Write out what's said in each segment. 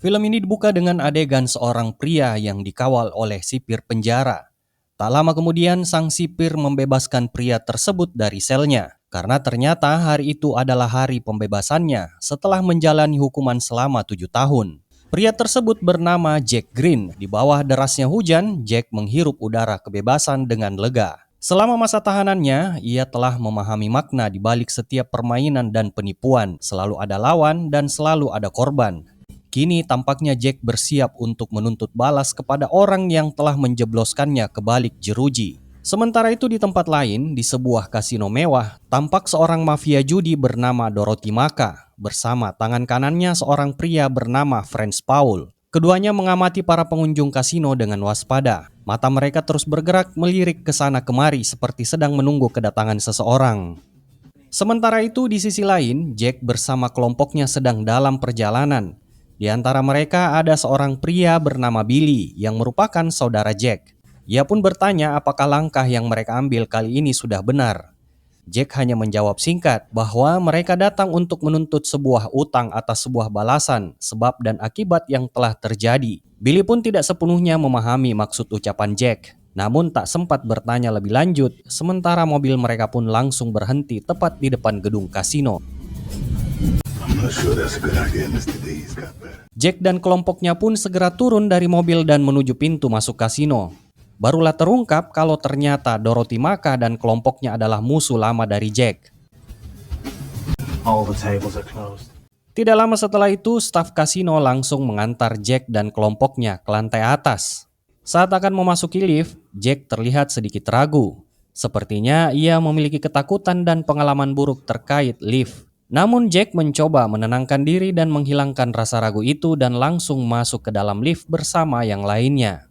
Film ini dibuka dengan adegan seorang pria yang dikawal oleh sipir penjara. Tak lama kemudian, sang sipir membebaskan pria tersebut dari selnya, karena ternyata hari itu adalah hari pembebasannya setelah menjalani hukuman selama 7 tahun. Pria tersebut bernama Jack Green. Di bawah derasnya hujan, Jack menghirup udara kebebasan dengan lega. Selama masa tahanannya, ia telah memahami makna di balik setiap permainan dan penipuan. Selalu ada lawan dan selalu ada korban. Kini tampaknya Jack bersiap untuk menuntut balas kepada orang yang telah menjebloskannya ke balik jeruji. Sementara itu di tempat lain, di sebuah kasino mewah, tampak seorang mafia judi bernama Dorothy Maka bersama tangan kanannya seorang pria bernama Franz Paul. Keduanya mengamati para pengunjung kasino dengan waspada. Mata mereka terus bergerak melirik ke sana kemari seperti sedang menunggu kedatangan seseorang. Sementara itu di sisi lain, Jack bersama kelompoknya sedang dalam perjalanan. Di antara mereka ada seorang pria bernama Billy yang merupakan saudara Jack. Ia pun bertanya apakah langkah yang mereka ambil kali ini sudah benar. Jack hanya menjawab singkat bahwa mereka datang untuk menuntut sebuah utang atas sebuah balasan, sebab dan akibat yang telah terjadi. Billy pun tidak sepenuhnya memahami maksud ucapan Jack, namun tak sempat bertanya lebih lanjut, sementara mobil mereka pun langsung berhenti tepat di depan gedung kasino. Jack dan kelompoknya pun segera turun dari mobil dan menuju pintu masuk kasino. Barulah terungkap kalau ternyata Dorothy Maka dan kelompoknya adalah musuh lama dari Jack. Tidak lama setelah itu, staf kasino langsung mengantar Jack dan kelompoknya ke lantai atas. Saat akan memasuki lift, Jack terlihat sedikit ragu. Sepertinya ia memiliki ketakutan dan pengalaman buruk terkait lift. Namun Jack mencoba menenangkan diri dan menghilangkan rasa ragu itu dan langsung masuk ke dalam lift bersama yang lainnya.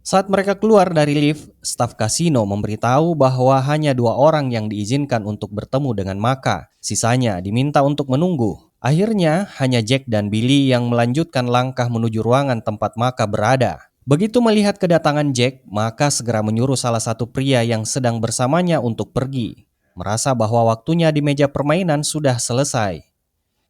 Saat mereka keluar dari lift, staf kasino memberitahu bahwa hanya 2 orang yang diizinkan untuk bertemu dengan Maka. Sisanya diminta untuk menunggu. Akhirnya hanya Jack dan Billy yang melanjutkan langkah menuju ruangan tempat Maka berada. Begitu melihat kedatangan Jack, Maka segera menyuruh salah satu pria yang sedang bersamanya untuk pergi. Merasa bahwa waktunya di meja permainan sudah selesai.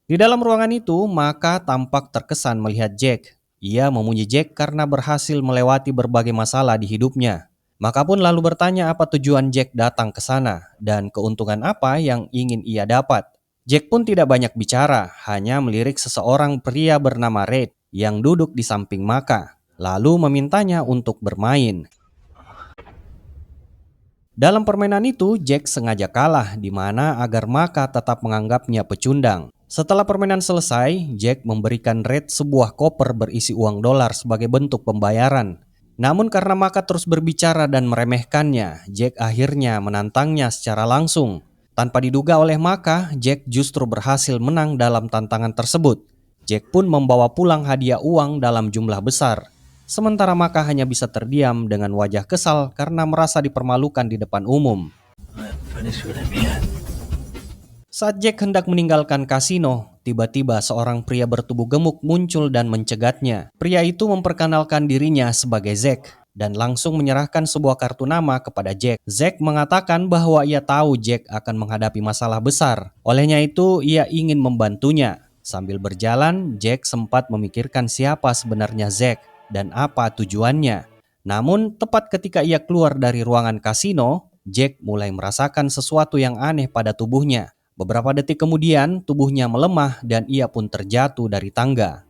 Di dalam ruangan itu, Maka tampak terkesan melihat Jack. Ia memuji Jack karena berhasil melewati berbagai masalah di hidupnya. Maka pun lalu bertanya apa tujuan Jack datang ke sana dan keuntungan apa yang ingin ia dapat. Jack pun tidak banyak bicara, hanya melirik seseorang pria bernama Red yang duduk di samping Maka, lalu memintanya untuk bermain. Dalam permainan itu, Jack sengaja kalah di mana agar Maka tetap menganggapnya pecundang. Setelah permainan selesai, Jack memberikan Red sebuah koper berisi uang dolar sebagai bentuk pembayaran. Namun karena Maka terus berbicara dan meremehkannya, Jack akhirnya menantangnya secara langsung. Tanpa diduga oleh Maka, Jack justru berhasil menang dalam tantangan tersebut. Jack pun membawa pulang hadiah uang dalam jumlah besar. Sementara Maka hanya bisa terdiam dengan wajah kesal karena merasa dipermalukan di depan umum. Saat Jack hendak meninggalkan kasino, tiba-tiba seorang pria bertubuh gemuk muncul dan mencegatnya. Pria itu memperkenalkan dirinya sebagai Zack dan langsung menyerahkan sebuah kartu nama kepada Jack. Zack mengatakan bahwa ia tahu Jack akan menghadapi masalah besar. Olehnya itu, ia ingin membantunya. Sambil berjalan, Jack sempat memikirkan siapa sebenarnya Zack dan apa tujuannya. Namun, tepat ketika ia keluar dari ruangan kasino, Jack mulai merasakan sesuatu yang aneh pada tubuhnya. Beberapa detik kemudian, tubuhnya melemah dan ia pun terjatuh dari tangga.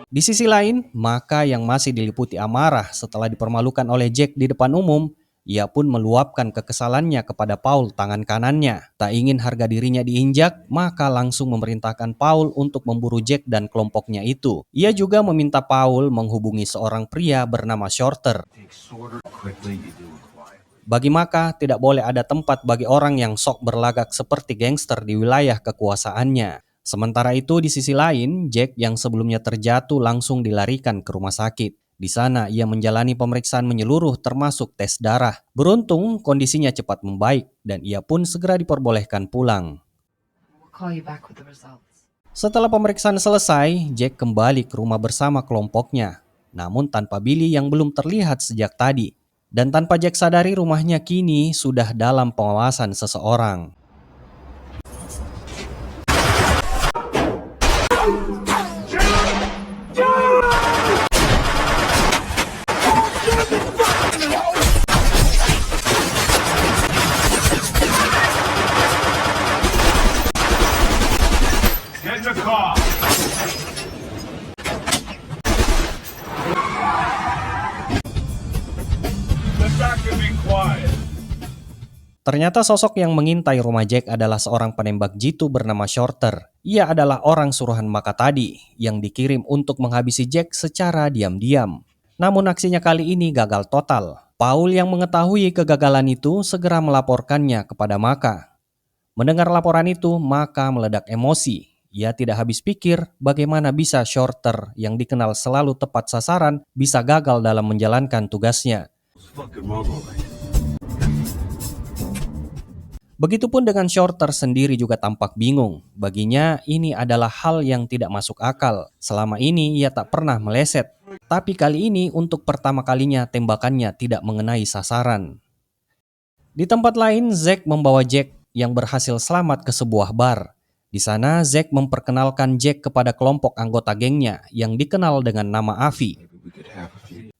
Di sisi lain, Maka yang masih diliputi amarah setelah dipermalukan oleh Jack di depan umum, ia pun meluapkan kekesalannya kepada Paul tangan kanannya. Tak ingin harga dirinya diinjak, Maka langsung memerintahkan Paul untuk memburu Jack dan kelompoknya itu. Ia juga meminta Paul menghubungi seorang pria bernama Shorter. Bagi Maka, tidak boleh ada tempat bagi orang yang sok berlagak seperti gangster di wilayah kekuasaannya. Sementara itu di sisi lain, Jack yang sebelumnya terjatuh langsung dilarikan ke rumah sakit. Di sana ia menjalani pemeriksaan menyeluruh termasuk tes darah. Beruntung kondisinya cepat membaik dan ia pun segera diperbolehkan pulang. Setelah pemeriksaan selesai, Jack kembali ke rumah bersama kelompoknya. namun tanpa Billy yang belum terlihat sejak tadi. Dan tanpa Jack sadari, rumahnya kini sudah dalam pengawasan seseorang. Get the car! The back and be quiet. Ternyata sosok yang mengintai rumah Jack adalah seorang penembak jitu bernama Shorter. Ia adalah orang suruhan Maka tadi yang dikirim untuk menghabisi Jack secara diam-diam. Namun aksinya kali ini gagal total. Paul yang mengetahui kegagalan itu segera melaporkannya kepada Maka. Mendengar laporan itu, Maka meledak emosi. Ia tidak habis pikir bagaimana bisa Shorter yang dikenal selalu tepat sasaran bisa gagal dalam menjalankan tugasnya. Begitupun dengan Shorter sendiri juga tampak bingung. Baginya ini adalah hal yang tidak masuk akal. Selama ini ia tak pernah meleset. Tapi kali ini untuk pertama kalinya tembakannya tidak mengenai sasaran. Di tempat lain, Zack membawa Jack yang berhasil selamat ke sebuah bar. Di sana, Zack memperkenalkan Jack kepada kelompok anggota gengnya yang dikenal dengan nama Avi.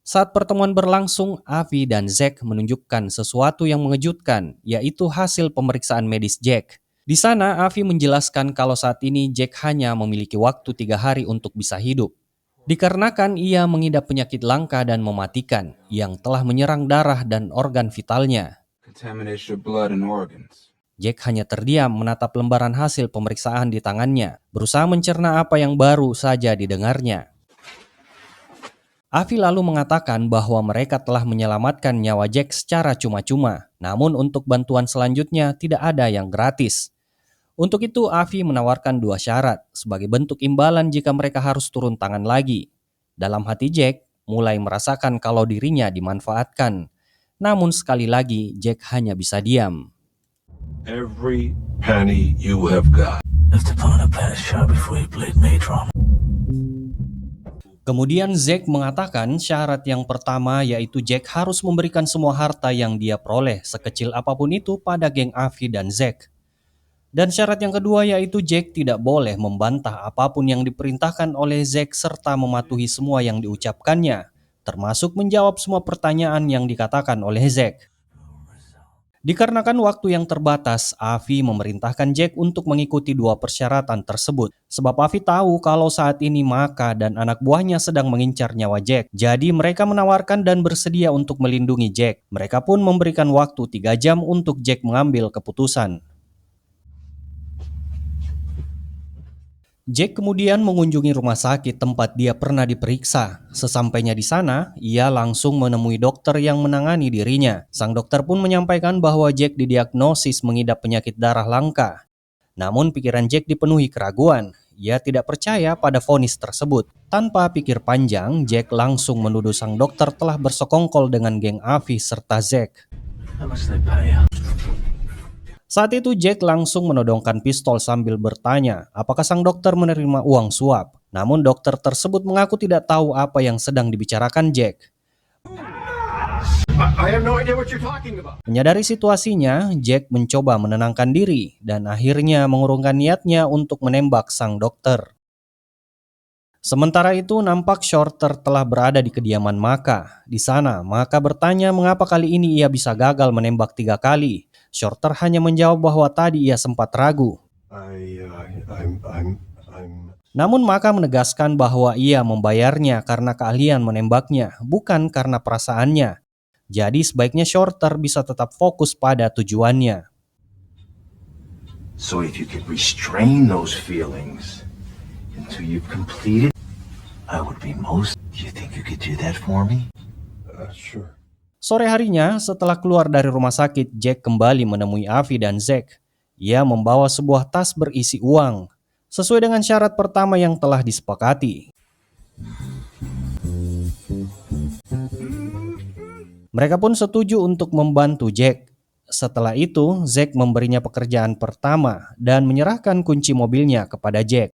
Saat pertemuan berlangsung, Avi dan Zack menunjukkan sesuatu yang mengejutkan, yaitu hasil pemeriksaan medis Jack. Di sana, Avi menjelaskan kalau saat ini Jack hanya memiliki waktu 3 hari untuk bisa hidup. Dikarenakan ia mengidap penyakit langka dan mematikan, yang telah menyerang darah dan organ vitalnya. Jack hanya terdiam menatap lembaran hasil pemeriksaan di tangannya, berusaha mencerna apa yang baru saja didengarnya. Avi lalu mengatakan bahwa mereka telah menyelamatkan nyawa Jack secara cuma-cuma, namun untuk bantuan selanjutnya tidak ada yang gratis. Untuk itu Avi menawarkan 2 syarat sebagai bentuk imbalan jika mereka harus turun tangan lagi. Dalam hati Jack mulai merasakan kalau dirinya dimanfaatkan. Namun sekali lagi Jack hanya bisa diam. Every penny you have got. Kemudian Zack mengatakan syarat yang pertama yaitu Jack harus memberikan semua harta yang dia peroleh sekecil apapun itu pada geng Avi dan Zack. Dan syarat yang kedua yaitu Jack tidak boleh membantah apapun yang diperintahkan oleh Zack serta mematuhi semua yang diucapkannya, termasuk menjawab semua pertanyaan yang dikatakan oleh Zack. Dikarenakan waktu yang terbatas, Avi memerintahkan Jack untuk mengikuti 2 persyaratan tersebut. Sebab Avi tahu kalau saat ini Maka dan anak buahnya sedang mengincar nyawa Jack. Jadi mereka menawarkan dan bersedia untuk melindungi Jack. Mereka pun memberikan waktu 3 jam untuk Jack mengambil keputusan. Jack kemudian mengunjungi rumah sakit tempat dia pernah diperiksa. Sesampainya di sana, ia langsung menemui dokter yang menangani dirinya. Sang dokter pun menyampaikan bahwa Jack didiagnosis mengidap penyakit darah langka. Namun pikiran Jack dipenuhi keraguan. Ia tidak percaya pada vonis tersebut. Tanpa pikir panjang, Jack langsung menuduh sang dokter telah bersekongkol dengan geng Avi serta Zack. Saat itu Jack langsung menodongkan pistol sambil bertanya apakah sang dokter menerima uang suap. Namun dokter tersebut mengaku tidak tahu apa yang sedang dibicarakan Jack. Menyadari situasinya, Jack mencoba menenangkan diri dan akhirnya mengurungkan niatnya untuk menembak sang dokter. Sementara itu nampak Shorter telah berada di kediaman Maka. Di sana Maka bertanya mengapa kali ini ia bisa gagal menembak 3 kali. Shorter hanya menjawab bahwa tadi ia sempat ragu. Namun Maka menegaskan bahwa ia membayarnya karena keahlian menembaknya, bukan karena perasaannya. Jadi sebaiknya Shorter bisa tetap fokus pada tujuannya. So if you could restrain those feelings until you've completed, I would be most. You think you could do that for me? Sure. Sore harinya, setelah keluar dari rumah sakit, Jack kembali menemui Avi dan Zack. Ia membawa sebuah tas berisi uang, sesuai dengan syarat pertama yang telah disepakati. Mereka pun setuju untuk membantu Jack. Setelah itu, Zack memberinya pekerjaan pertama dan menyerahkan kunci mobilnya kepada Jack.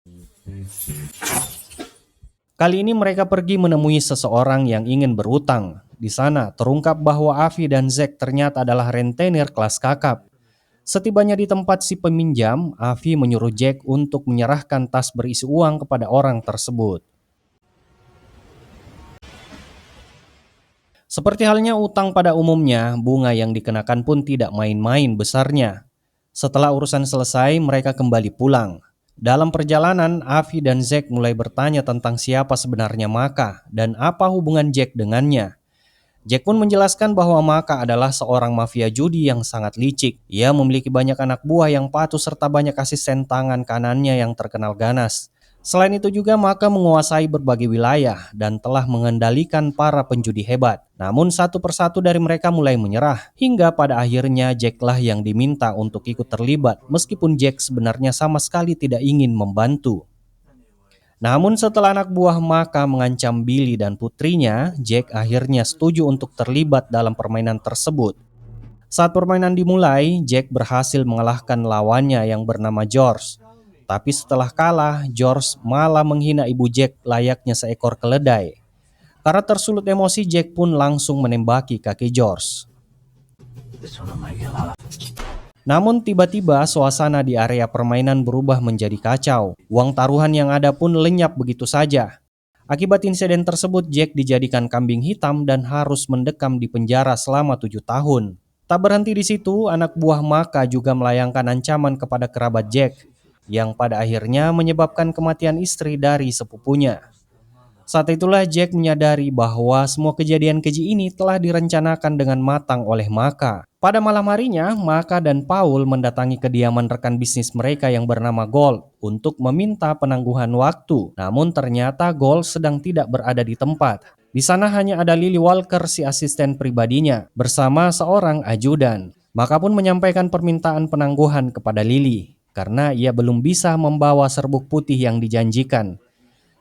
Kali ini mereka pergi menemui seseorang yang ingin berutang. Di sana terungkap bahwa Avi dan Zack ternyata adalah rentenir kelas kakap. Setibanya di tempat si peminjam, Avi menyuruh Jack untuk menyerahkan tas berisi uang kepada orang tersebut. Seperti halnya utang pada umumnya, bunga yang dikenakan pun tidak main-main besarnya. Setelah urusan selesai, mereka kembali pulang. Dalam perjalanan, Avi dan Zack mulai bertanya tentang siapa sebenarnya Maka dan apa hubungan Jack dengannya. Jack pun menjelaskan bahwa Maka adalah seorang mafia judi yang sangat licik. Ia memiliki banyak anak buah yang patuh serta banyak asisten tangan kanannya yang terkenal ganas. Selain itu juga Maka menguasai berbagai wilayah dan telah mengendalikan para penjudi hebat. Namun satu persatu dari mereka mulai menyerah, hingga pada akhirnya Jacklah yang diminta untuk ikut terlibat meskipun Jack sebenarnya sama sekali tidak ingin membantu. Namun setelah anak buah Maka mengancam Billy dan putrinya, Jack akhirnya setuju untuk terlibat dalam permainan tersebut. Saat permainan dimulai, Jack berhasil mengalahkan lawannya yang bernama George. Tapi setelah kalah, George malah menghina ibu Jack layaknya seekor keledai. Karena tersulut emosi, Jack pun langsung menembaki kaki George. Namun tiba-tiba suasana di area permainan berubah menjadi kacau. Uang taruhan yang ada pun lenyap begitu saja. Akibat insiden tersebut, Jack dijadikan kambing hitam dan harus mendekam di penjara selama 7 tahun. Tak berhenti di situ, anak buah Maka juga melayangkan ancaman kepada kerabat Jack, yang pada akhirnya menyebabkan kematian istri dari sepupunya. Saat itulah Jack menyadari bahwa semua kejadian keji ini telah direncanakan dengan matang oleh Maka. Pada malam harinya, Maka dan Paul mendatangi kediaman rekan bisnis mereka yang bernama Gold untuk meminta penangguhan waktu. Namun ternyata Gold sedang tidak berada di tempat. Di sana hanya ada Lily Walker, si asisten pribadinya, bersama seorang ajudan. Maka pun menyampaikan permintaan penangguhan kepada Lily, karena ia belum bisa membawa serbuk putih yang dijanjikan.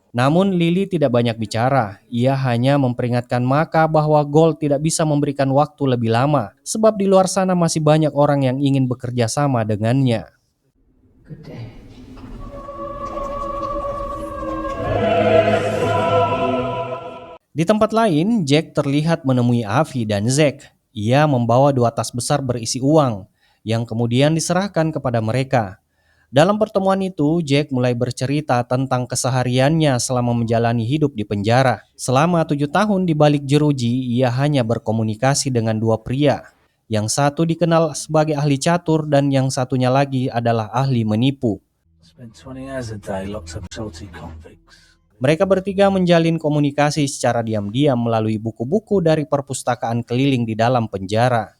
Namun Lily tidak banyak bicara, ia hanya memperingatkan Maka bahwa Gold tidak bisa memberikan waktu lebih lama, sebab di luar sana masih banyak orang yang ingin bekerja sama dengannya. Di tempat lain, Jack terlihat menemui Avi dan Zack. Ia membawa 2 tas besar berisi uang, yang kemudian diserahkan kepada mereka. Dalam pertemuan itu, Jack mulai bercerita tentang kesehariannya selama menjalani hidup di penjara. Selama 7 tahun di balik jeruji, ia hanya berkomunikasi dengan 2 pria. Yang satu dikenal sebagai ahli catur dan yang satunya lagi adalah ahli menipu. Mereka bertiga menjalin komunikasi secara diam-diam melalui buku-buku dari perpustakaan keliling di dalam penjara.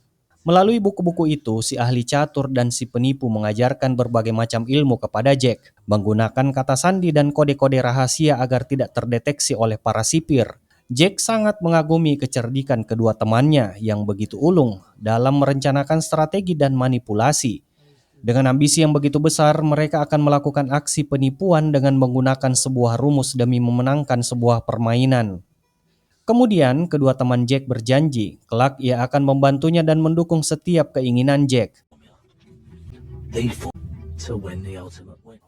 Melalui buku-buku itu, si ahli catur dan si penipu mengajarkan berbagai macam ilmu kepada Jack, menggunakan kata sandi dan kode-kode rahasia agar tidak terdeteksi oleh para sipir. Jack sangat mengagumi kecerdikan kedua temannya yang begitu ulung dalam merencanakan strategi dan manipulasi. Dengan ambisi yang begitu besar, mereka akan melakukan aksi penipuan dengan menggunakan sebuah rumus demi memenangkan sebuah permainan. Kemudian, kedua teman Jack berjanji, kelak ia akan membantunya dan mendukung setiap keinginan Jack.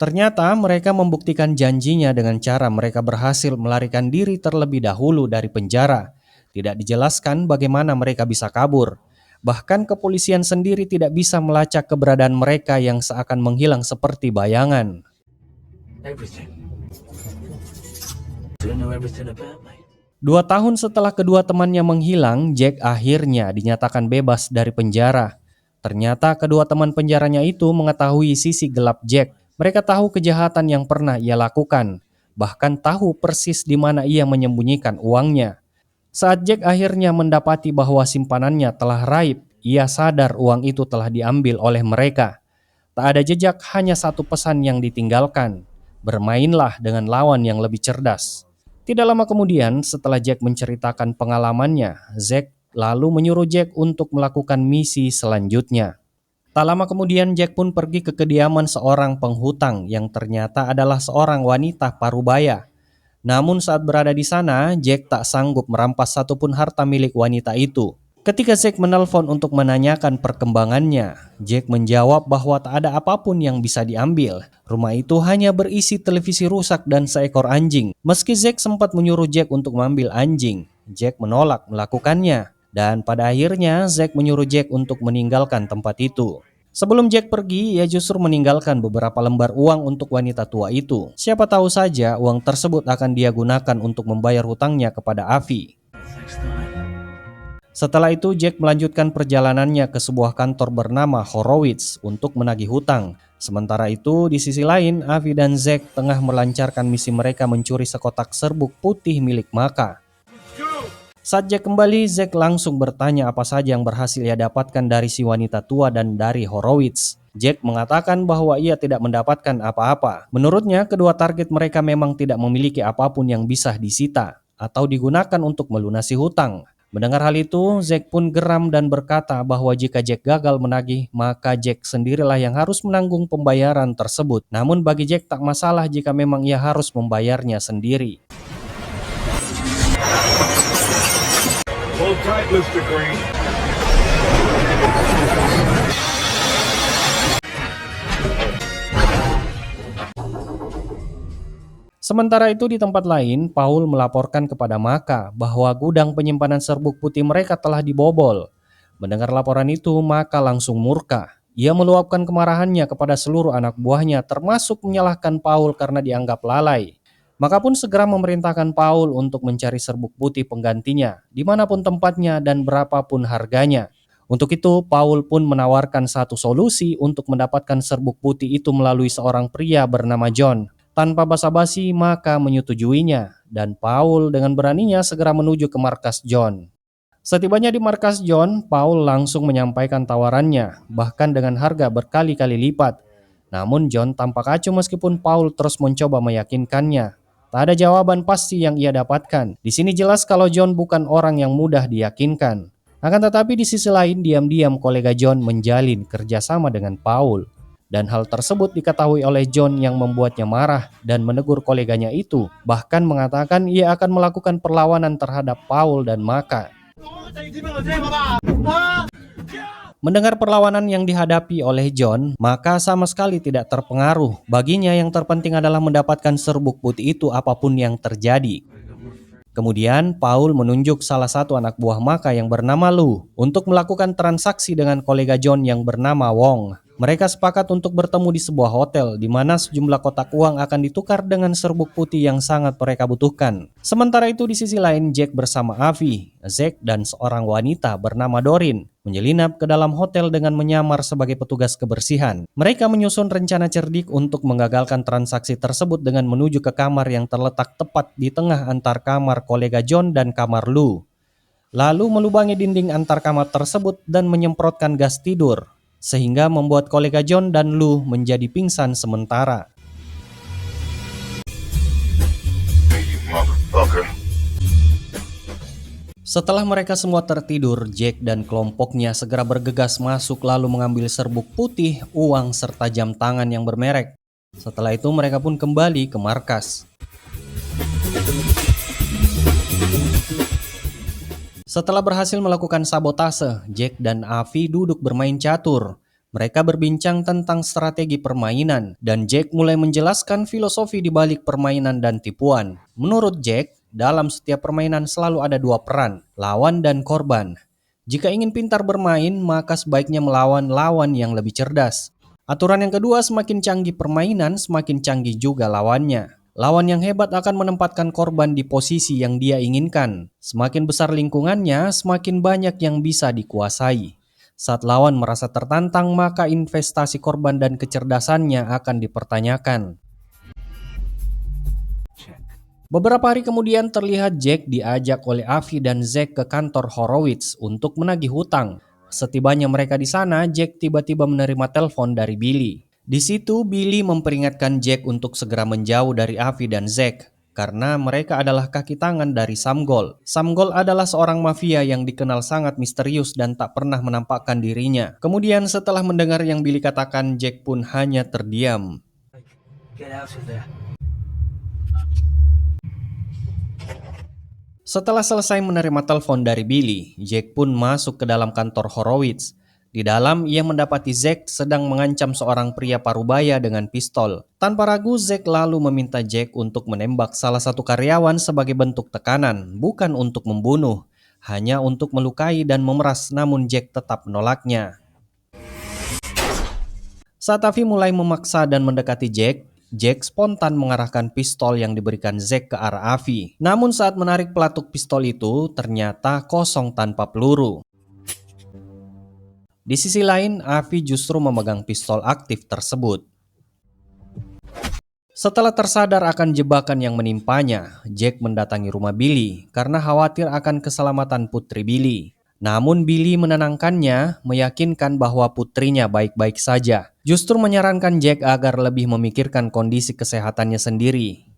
Ternyata mereka membuktikan janjinya dengan cara mereka berhasil melarikan diri terlebih dahulu dari penjara. Tidak dijelaskan bagaimana mereka bisa kabur. Bahkan kepolisian sendiri tidak bisa melacak keberadaan mereka yang seakan menghilang seperti bayangan. 2 tahun setelah kedua temannya menghilang, Jack akhirnya dinyatakan bebas dari penjara. Ternyata kedua teman penjaranya itu mengetahui sisi gelap Jack. Mereka tahu kejahatan yang pernah ia lakukan, bahkan tahu persis di mana ia menyembunyikan uangnya. Saat Jack akhirnya mendapati bahwa simpanannya telah raib, ia sadar uang itu telah diambil oleh mereka. Tak ada jejak, hanya satu pesan yang ditinggalkan. Bermainlah dengan lawan yang lebih cerdas. Tidak lama kemudian, setelah Jack menceritakan pengalamannya, Zack lalu menyuruh Jack untuk melakukan misi selanjutnya. Tak lama kemudian, Jack pun pergi ke kediaman seorang penghutang yang ternyata adalah seorang wanita parubaya. Namun saat berada di sana, Jack tak sanggup merampas satupun harta milik wanita itu. Ketika Zack menelpon untuk menanyakan perkembangannya, Jack menjawab bahwa tak ada apapun yang bisa diambil. Rumah itu hanya berisi televisi rusak dan seekor anjing. Meski Zack sempat menyuruh Jack untuk mengambil anjing, Jack menolak melakukannya. Dan pada akhirnya Zack menyuruh Jack untuk meninggalkan tempat itu. Sebelum Jack pergi, ia justru meninggalkan beberapa lembar uang untuk wanita tua itu. Siapa tahu saja uang tersebut akan dia gunakan untuk membayar hutangnya kepada Avi. Setelah itu, Jack melanjutkan perjalanannya ke sebuah kantor bernama Horowitz untuk menagih hutang. Sementara itu, di sisi lain, Avi dan Zack tengah melancarkan misi mereka mencuri sekotak serbuk putih milik Maka. Saat Jack kembali, Zack langsung bertanya apa saja yang berhasil ia dapatkan dari si wanita tua dan dari Horowitz. Jack mengatakan bahwa ia tidak mendapatkan apa-apa. Menurutnya, kedua target mereka memang tidak memiliki apapun yang bisa disita atau digunakan untuk melunasi hutang. Mendengar hal itu, Zack pun geram dan berkata bahwa jika Jack gagal menagih, maka Jack sendirilah yang harus menanggung pembayaran tersebut. Namun bagi Jack tak masalah jika memang ia harus membayarnya sendiri. Hold tight, Mr. Green. Sementara itu di tempat lain, Paul melaporkan kepada Maka bahwa gudang penyimpanan serbuk putih mereka telah dibobol. Mendengar laporan itu, Maka langsung murka. Ia meluapkan kemarahannya kepada seluruh anak buahnya, termasuk menyalahkan Paul karena dianggap lalai. Maka pun segera memerintahkan Paul untuk mencari serbuk putih penggantinya, dimanapun tempatnya dan berapapun harganya. Untuk itu, Paul pun menawarkan satu solusi untuk mendapatkan serbuk putih itu melalui seorang pria bernama John. Tanpa basa-basi, Maka menyetujuinya, dan Paul dengan beraninya segera menuju ke markas John. Setibanya di markas John, Paul langsung menyampaikan tawarannya, bahkan dengan harga berkali-kali lipat. Namun John tampak acuh meskipun Paul terus mencoba meyakinkannya. Tak ada jawaban pasti yang ia dapatkan. Di sini jelas kalau John bukan orang yang mudah diyakinkan. Akan tetapi di sisi lain, diam-diam kolega John menjalin kerjasama dengan Paul. Dan hal tersebut diketahui oleh John yang membuatnya marah dan menegur koleganya itu. Bahkan mengatakan ia akan melakukan perlawanan terhadap Paul dan Maka. Mendengar perlawanan yang dihadapi oleh John, Maka sama sekali tidak terpengaruh. Baginya yang terpenting adalah mendapatkan serbuk putih itu apapun yang terjadi. Kemudian Paul menunjuk salah satu anak buah Maka yang bernama Lu untuk melakukan transaksi dengan kolega John yang bernama Wong. Mereka sepakat untuk bertemu di sebuah hotel di mana sejumlah kotak uang akan ditukar dengan serbuk putih yang sangat mereka butuhkan. Sementara itu di sisi lain, Jack bersama Avi, Zack dan seorang wanita bernama Dorin menyelinap ke dalam hotel dengan menyamar sebagai petugas kebersihan. Mereka menyusun rencana cerdik untuk menggagalkan transaksi tersebut dengan menuju ke kamar yang terletak tepat di tengah antar kamar kolega John dan kamar Lu. Lalu melubangi dinding antar kamar tersebut dan menyemprotkan gas tidur, sehingga membuat kolega John dan Lu menjadi pingsan sementara. Hey, you motherfucker. Setelah mereka semua tertidur, Jack dan kelompoknya segera bergegas masuk lalu mengambil serbuk putih, uang, serta jam tangan yang bermerek. Setelah itu mereka pun kembali ke markas. Setelah berhasil melakukan sabotase, Jack dan Avi duduk bermain catur. Mereka berbincang tentang strategi permainan, dan Jack mulai menjelaskan filosofi di balik permainan dan tipuan. Menurut Jack, dalam setiap permainan selalu ada dua peran, lawan dan korban. Jika ingin pintar bermain, maka sebaiknya melawan lawan yang lebih cerdas. Aturan yang kedua, semakin canggih permainan, semakin canggih juga lawannya. Lawan yang hebat akan menempatkan korban di posisi yang dia inginkan. Semakin besar lingkungannya, semakin banyak yang bisa dikuasai. Saat lawan merasa tertantang, maka investasi korban dan kecerdasannya akan dipertanyakan. Beberapa hari kemudian terlihat Jack diajak oleh Avi dan Zack ke kantor Horowitz untuk menagih hutang. Setibanya mereka di sana, Jack tiba-tiba menerima telepon dari Billy. Di situ Billy memperingatkan Jack untuk segera menjauh dari Avi dan Zack karena mereka adalah kaki tangan dari Samgol. Samgol adalah seorang mafia yang dikenal sangat misterius dan tak pernah menampakkan dirinya. Kemudian setelah mendengar yang Billy katakan, Jack pun hanya terdiam. Setelah selesai menerima telepon dari Billy, Jack pun masuk ke dalam kantor Horowitz. Di dalam, ia mendapati Zack sedang mengancam seorang pria parubaya dengan pistol. Tanpa ragu, Zack lalu meminta Jack untuk menembak salah satu karyawan sebagai bentuk tekanan, bukan untuk membunuh, hanya untuk melukai dan memeras, namun Jack tetap menolaknya. Saat Avi mulai memaksa dan mendekati Jack, Jack spontan mengarahkan pistol yang diberikan Zack ke arah Avi. Namun saat menarik pelatuk pistol itu, ternyata kosong tanpa peluru. Di sisi lain, Avi justru memegang pistol aktif tersebut. Setelah tersadar akan jebakan yang menimpanya, Jack mendatangi rumah Billy karena khawatir akan keselamatan putri Billy. Namun Billy menenangkannya, meyakinkan bahwa putrinya baik-baik saja. Justru menyarankan Jack agar lebih memikirkan kondisi kesehatannya sendiri.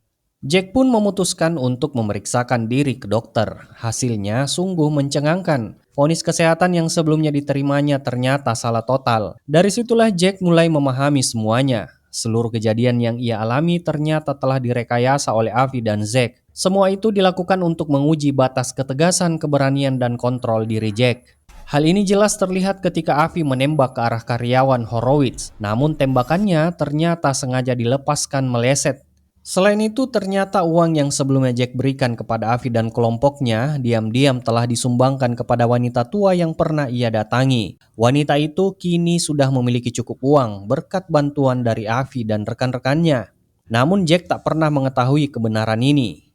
Jack pun memutuskan untuk memeriksakan diri ke dokter. Hasilnya sungguh mencengangkan. Vonis kesehatan yang sebelumnya diterimanya ternyata salah total. Dari situlah Jack mulai memahami semuanya. Seluruh kejadian yang ia alami ternyata telah direkayasa oleh Avi dan Zack. Semua itu dilakukan untuk menguji batas ketegasan, keberanian, dan kontrol diri Jack. Hal ini jelas terlihat ketika Avi menembak ke arah karyawan Horowitz, namun tembakannya ternyata sengaja dilepaskan meleset. Selain itu, ternyata uang yang sebelumnya Jack berikan kepada Avi dan kelompoknya diam-diam telah disumbangkan kepada wanita tua yang pernah ia datangi. Wanita itu kini sudah memiliki cukup uang berkat bantuan dari Avi dan rekan-rekannya. Namun Jack tak pernah mengetahui kebenaran ini.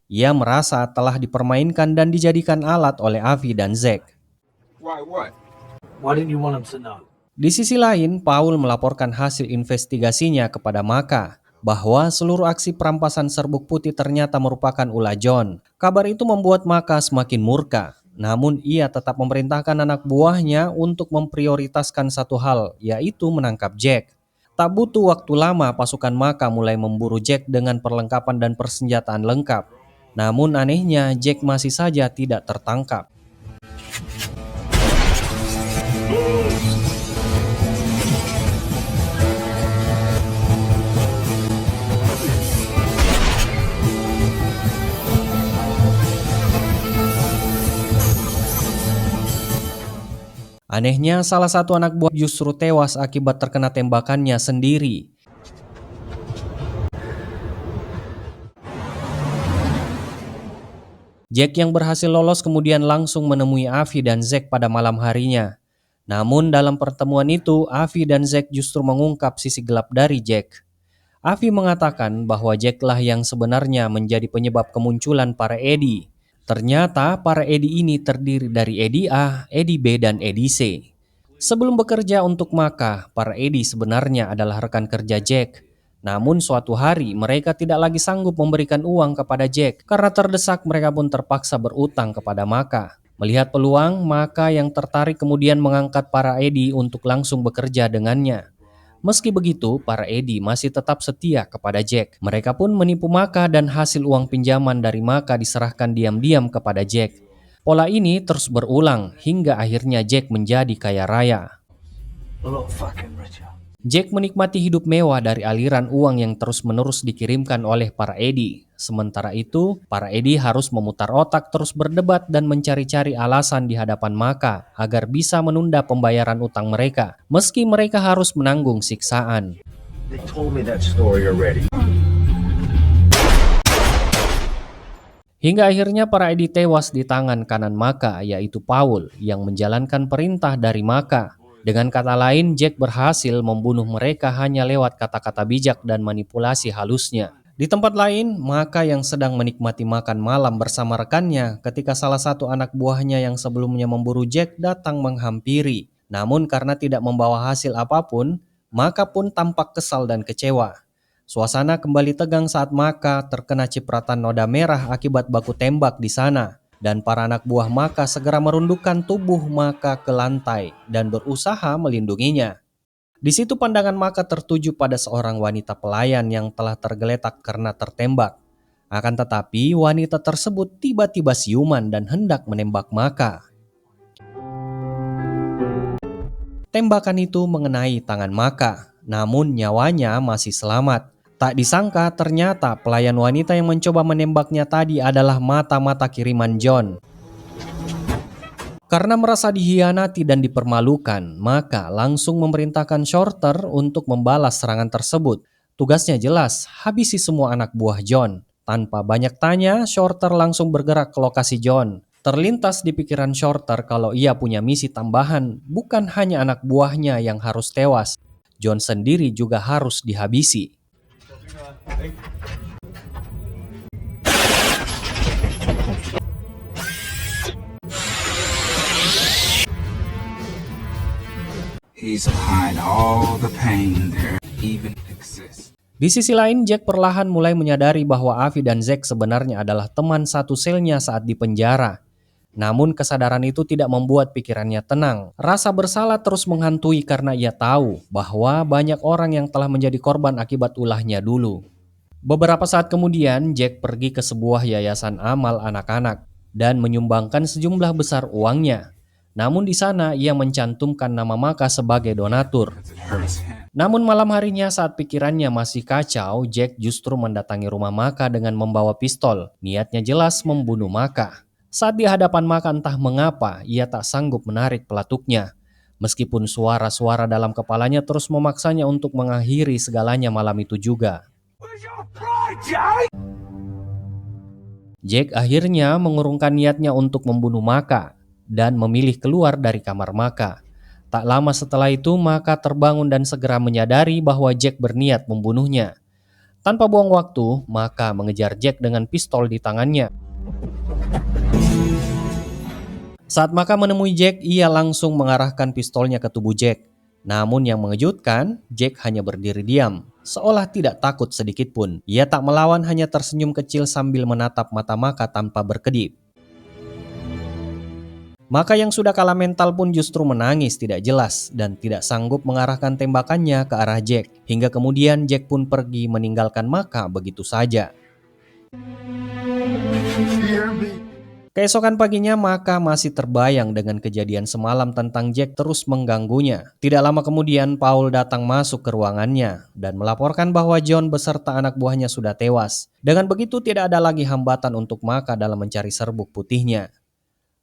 Ia merasa telah dipermainkan dan dijadikan alat oleh Avi dan Zack. Why didn't you want him to know? Di sisi lain, Paul melaporkan hasil investigasinya kepada Maka bahwa seluruh aksi perampasan serbuk putih ternyata merupakan ulah John. Kabar itu membuat Maka semakin murka. Namun ia tetap memerintahkan anak buahnya untuk memprioritaskan satu hal, yaitu menangkap Jack. Tak butuh waktu lama, pasukan Maka mulai memburu Jack dengan perlengkapan dan persenjataan lengkap. Namun anehnya, Jack masih saja tidak tertangkap. Anehnya, salah satu anak buah justru tewas akibat terkena tembakannya sendiri. Jack yang berhasil lolos kemudian langsung menemui Avi dan Zack pada malam harinya. Namun dalam pertemuan itu, Avi dan Zack justru mengungkap sisi gelap dari Jack. Avi mengatakan bahwa Jacklah yang sebenarnya menjadi penyebab kemunculan para Eddie. Ternyata para Eddie ini terdiri dari Eddie A, Eddie B, dan Eddie C. Sebelum bekerja untuk Maka, para Eddie sebenarnya adalah rekan kerja Jack. Namun suatu hari mereka tidak lagi sanggup memberikan uang kepada Jack. Karena terdesak, mereka pun terpaksa berutang kepada Maka. Melihat peluang, Maka yang tertarik kemudian mengangkat para Eddie untuk langsung bekerja dengannya. Meski begitu, para Eddie masih tetap setia kepada Jack. Mereka pun menipu Maka dan hasil uang pinjaman dari Maka diserahkan diam-diam kepada Jack. Pola ini terus berulang hingga akhirnya Jack menjadi kaya raya. Jack menikmati hidup mewah dari aliran uang yang terus-menerus dikirimkan oleh para Eddie. Sementara itu, para Eddie harus memutar otak, terus berdebat dan mencari-cari alasan di hadapan Maka agar bisa menunda pembayaran utang mereka, meski mereka harus menanggung siksaan. They told me that story already. Hingga akhirnya para Eddie tewas di tangan kanan Maka, yaitu Paul, yang menjalankan perintah dari Maka. Dengan kata lain, Jack berhasil membunuh mereka hanya lewat kata-kata bijak dan manipulasi halusnya. Di tempat lain, Maka yang sedang menikmati makan malam bersama rekannya ketika salah satu anak buahnya yang sebelumnya memburu Jack datang menghampiri. Namun karena tidak membawa hasil apapun, Maka pun tampak kesal dan kecewa. Suasana kembali tegang saat Maka terkena cipratan noda merah akibat baku tembak di sana. Dan para anak buah Maka segera merundukkan tubuh Maka ke lantai dan berusaha melindunginya. Di situ pandangan Maka tertuju pada seorang wanita pelayan yang telah tergeletak karena tertembak. Akan tetapi wanita tersebut tiba-tiba siuman dan hendak menembak Maka. Tembakan itu mengenai tangan Maka, namun nyawanya masih selamat. Tak disangka ternyata pelayan wanita yang mencoba menembaknya tadi adalah mata-mata kiriman John. Karena merasa dihianati dan dipermalukan, maka langsung memerintahkan Shorter untuk membalas serangan tersebut. Tugasnya jelas, habisi semua anak buah John. Tanpa banyak tanya, Shorter langsung bergerak ke lokasi John. Terlintas di pikiran Shorter kalau ia punya misi tambahan, bukan hanya anak buahnya yang harus tewas. John sendiri juga harus dihabisi. He's behind all the pain there even exists. Di sisi lain, Jack perlahan mulai menyadari bahwa Avi dan Zack sebenarnya adalah teman satu selnya saat di penjara. Namun kesadaran itu tidak membuat pikirannya tenang. Rasa bersalah terus menghantui karena ia tahu bahwa banyak orang yang telah menjadi korban akibat ulahnya dulu. Beberapa saat kemudian, Jack pergi ke sebuah yayasan amal anak-anak dan menyumbangkan sejumlah besar uangnya. Namun di sana ia mencantumkan nama Maka sebagai donatur. It hurts him. Namun malam harinya saat pikirannya masih kacau, Jack justru mendatangi rumah Maka dengan membawa pistol. Niatnya jelas membunuh Maka. Saat di hadapan Maka entah mengapa ia tak sanggup menarik pelatuknya. Meskipun suara-suara dalam kepalanya terus memaksanya untuk mengakhiri segalanya malam itu juga. Jack akhirnya mengurungkan niatnya untuk membunuh Maka dan memilih keluar dari kamar Maka. Tak lama setelah itu, Maka terbangun dan segera menyadari bahwa Jack berniat membunuhnya. Tanpa buang waktu, Maka mengejar Jack dengan pistol di tangannya. Saat Maka menemui Jack, ia langsung mengarahkan pistolnya ke tubuh Jack. Namun yang mengejutkan, Jack hanya berdiri diam, seolah tidak takut sedikit pun. Ia tak melawan, hanya tersenyum kecil sambil menatap mata Maka tanpa berkedip. Maka yang sudah kalah mental pun justru menangis tidak jelas dan tidak sanggup mengarahkan tembakannya ke arah Jack. Hingga kemudian Jack pun pergi meninggalkan Maka begitu saja. Keesokan paginya Maka masih terbayang dengan kejadian semalam tentang Jack terus mengganggunya. Tidak lama kemudian Paul datang masuk ke ruangannya dan melaporkan bahwa John beserta anak buahnya sudah tewas. Dengan begitu tidak ada lagi hambatan untuk Maka dalam mencari serbuk putihnya.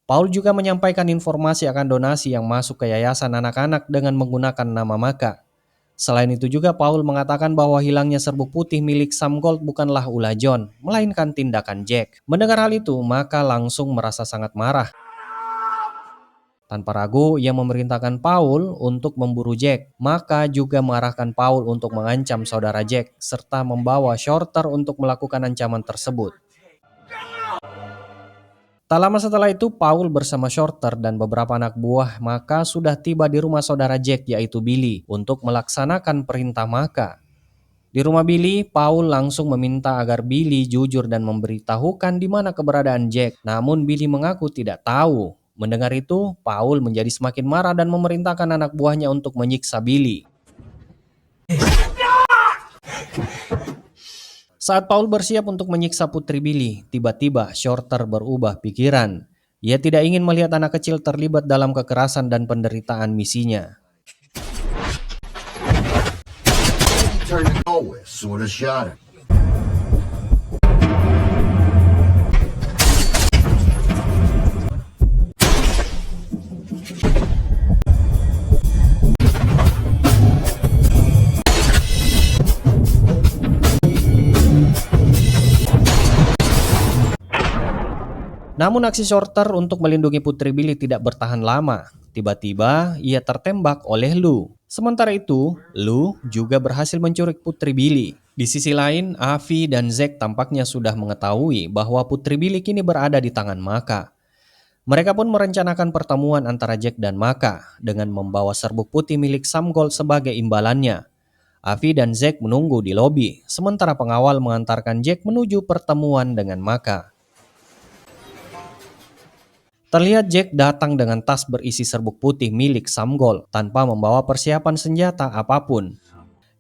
Paul juga menyampaikan informasi akan donasi yang masuk ke yayasan anak-anak dengan menggunakan nama Maka. Selain itu juga Paul mengatakan bahwa hilangnya serbuk putih milik Sam Gold bukanlah ulah John, melainkan tindakan Jack. Mendengar hal itu, Maka langsung merasa sangat marah. Tanpa ragu, ia memerintahkan Paul untuk memburu Jack. Maka juga mengarahkan Paul untuk mengancam saudara Jack, serta membawa Shorter untuk melakukan ancaman tersebut. Tak lama setelah itu, Paul bersama Shorter dan beberapa anak buah Maka sudah tiba di rumah saudara Jack yaitu Billy untuk melaksanakan perintah Maka. Di rumah Billy, Paul langsung meminta agar Billy jujur dan memberitahukan di mana keberadaan Jack. Namun Billy mengaku tidak tahu. Mendengar itu, Paul menjadi semakin marah dan memerintahkan anak buahnya untuk menyiksa Billy. Saat Paul bersiap untuk menyiksa putri Billy, tiba-tiba Shorter berubah pikiran. Ia tidak ingin melihat anak kecil terlibat dalam kekerasan dan penderitaan misinya. Turned to nowhere, sorta shot him. Namun aksi Shorter untuk melindungi putri Billy tidak bertahan lama. Tiba-tiba ia tertembak oleh Lou. Sementara itu, Lou juga berhasil menculik putri Billy. Di sisi lain, Avi dan Zack tampaknya sudah mengetahui bahwa putri Billy kini berada di tangan Maka. Mereka pun merencanakan pertemuan antara Jack dan Maka dengan membawa serbuk putih milik Sam Gold sebagai imbalannya. Avi dan Zack menunggu di lobi, sementara pengawal mengantarkan Jack menuju pertemuan dengan Maka. Terlihat Jack datang dengan tas berisi serbuk putih milik Sam Gold tanpa membawa persiapan senjata apapun.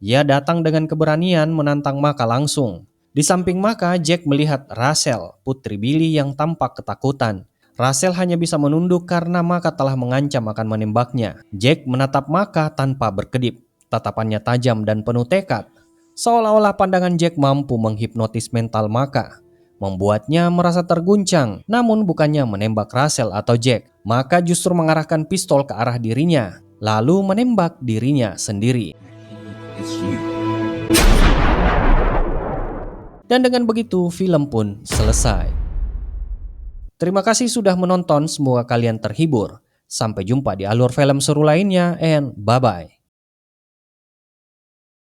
Ia datang dengan keberanian menantang Maka langsung. Di samping Maka, Jack melihat Rachel, putri Billy yang tampak ketakutan. Rachel hanya bisa menunduk karena Maka telah mengancam akan menembaknya. Jack menatap Maka tanpa berkedip. Tatapannya tajam dan penuh tekad. Seolah-olah pandangan Jack mampu menghipnotis mental Maka, membuatnya merasa terguncang, namun bukannya menembak Russell atau Jack. Maka justru mengarahkan pistol ke arah dirinya, lalu menembak dirinya sendiri. It's you. Dan dengan begitu film pun selesai. Terima kasih sudah menonton, semoga kalian terhibur. Sampai jumpa di alur film seru lainnya, and bye-bye.